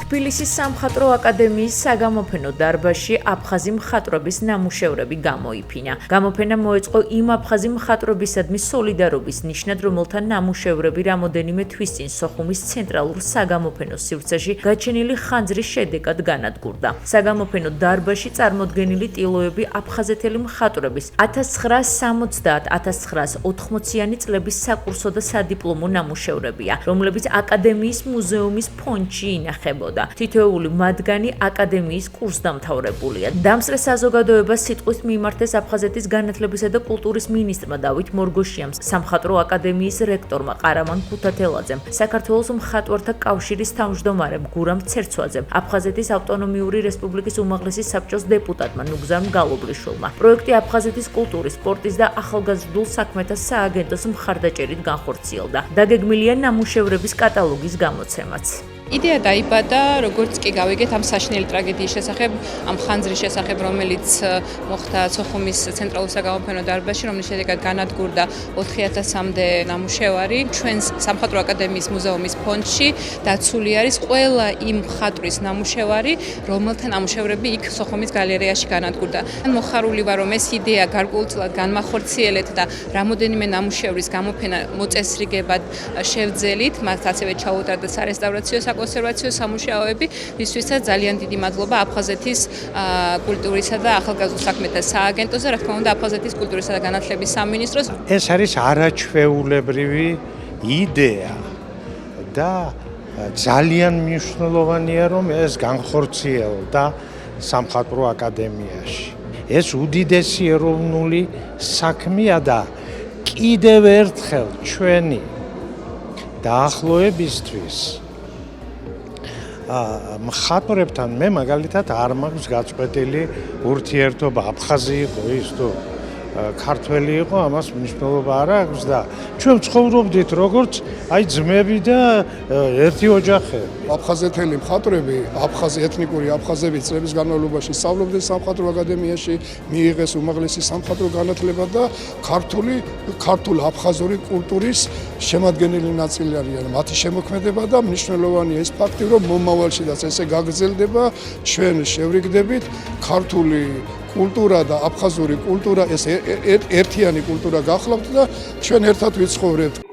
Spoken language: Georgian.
თბილისის სამხატვრო აკადემიის საგამოფენო დარბაზში აფხაზი მხატვრობის ნამუშევრები გამოიფინა. გამოფენა მოეწყო იმ აფხაზი მხატვრობისადმი სოლიდარობის ნიშნად, რომელთა ნამუშევრები რამოდენიმე თვის წინ სოხუმის ცენტრალურ საგამოფენო სივრცეში გაჩენილი ხანძრის შედეგად განადგურდა. საგამოფენო დარბაზში წარმოდგენილი ტილოები აფხაზეთელი მხატვრების 1970-1980-იანი წლების საკურსო და სადიპლომო ნამუშევრებია, რომლებიც აკადემიის მუზეუმის ფონდში ინახებოდა. თითოეული მათგანი აკადემიის კურსდამთავრებულია. დამსწრე საზოგადოებას სიტყვის მიმართეს აფხაზეთის განათლებისა და კულტურის მინისტრმა დავით მორგოშიამ, სამხატვრო აკადემიის რექტორმა ყარამან ქუთათელაძემ, საქართველოს მხატვართა კავშირის თავმჯდომარემ გურამ ცერცვაძემ, აფხაზეთის ავტონომიური რესპუბლიკის უმაღლესი საბჭოს დეპუტატმა ნუგზარ მგალობლიშვილმა. პროექტი აფხაზეთის კულტურის, სპორტის და ახალგაზრდულ საქმეთა სააგენტოს მხარდაჭერით განხორციელდა. დაგეგმილია ნამუშევრების კატალოგის გამოცემაც. იდეა დაიბადა, როგორც კი გავიგეთ ამ საშინელი ტრაგედიის შესახებ, ამ ხანძრის შესახებ, რომელიც მოხდა სოხუმის ცენტრალურ საგამოფენო დარბაზში, რომლის შედეგად განადგურდა 4000-მდე ნამუშევარი. ჩვენს სამხატვრო აკადემიის მუზეუმის ფონდში დაცული არის ყველა იმ მხატვრის ნამუშევარი, რომელთა ნამუშევრები იქ სოხუმის გალერეაში განადგურდა. მოხარული ვარ, რომ ეს იდეა გარკვეულწილად განმახორციელეთ და რამოდენიმე ნამუშევრის გამოფენა მოწესრიგებად შევძელით, მათ ასევე ჩაუტარდა სარესტავრაციო კონსერვაციო სამუშაოები, მისთვისაც ძალიან დიდი მადლობა აფხაზეთის კულტურისა და ახალგაზრდულ საქმეთა სააგენტოს და რა თქმა უნდა აფხაზეთის კულტურისა და განათლების სამინისტროს. ეს არის არაჩვეულებრივი იდეა და ძალიან მნიშვნელოვანია, რომ ეს განხორციელდა სამხატვრო აკადემიაში. ეს უდიდესი ეროვნული საქმეა და კიდევ ერთხელ ჩვენი დაახლოებისთვის მხატვრებთან მე მაგალითად არ მაქვს გაწყვეტილი ურთიერთობა, აფხაზი იყო ის თუ ქართველი იყო, ამას მნიშვნელობა არ აქვს და ჩვენ ცხოვრობდით როგორც ძმები და ერთი ოჯახები. აფხაზეთელი მხატვრები, ეთნიკური აფხაზები წლების განმავლობაში სწავლობდნენ სამხატვრო აკადემიაში, მიიღეს უმაღლესი სამხატვრო განათლება და ქართულ-აფხაზური კულტურის შემადგენელი ნაწილი არიან მათი შემოქმედება და მნიშვნელოვანია ეს ფაქტი, რომ მომავალშიდაც ესე გაგრძელდება, ჩვენ შევრიგდებით ქართული კულტურა და აფხაზური კულტურა ეს ერთიანი კულტურა გახლავთ და ჩვენ ერთად ვიცხოვრებთ.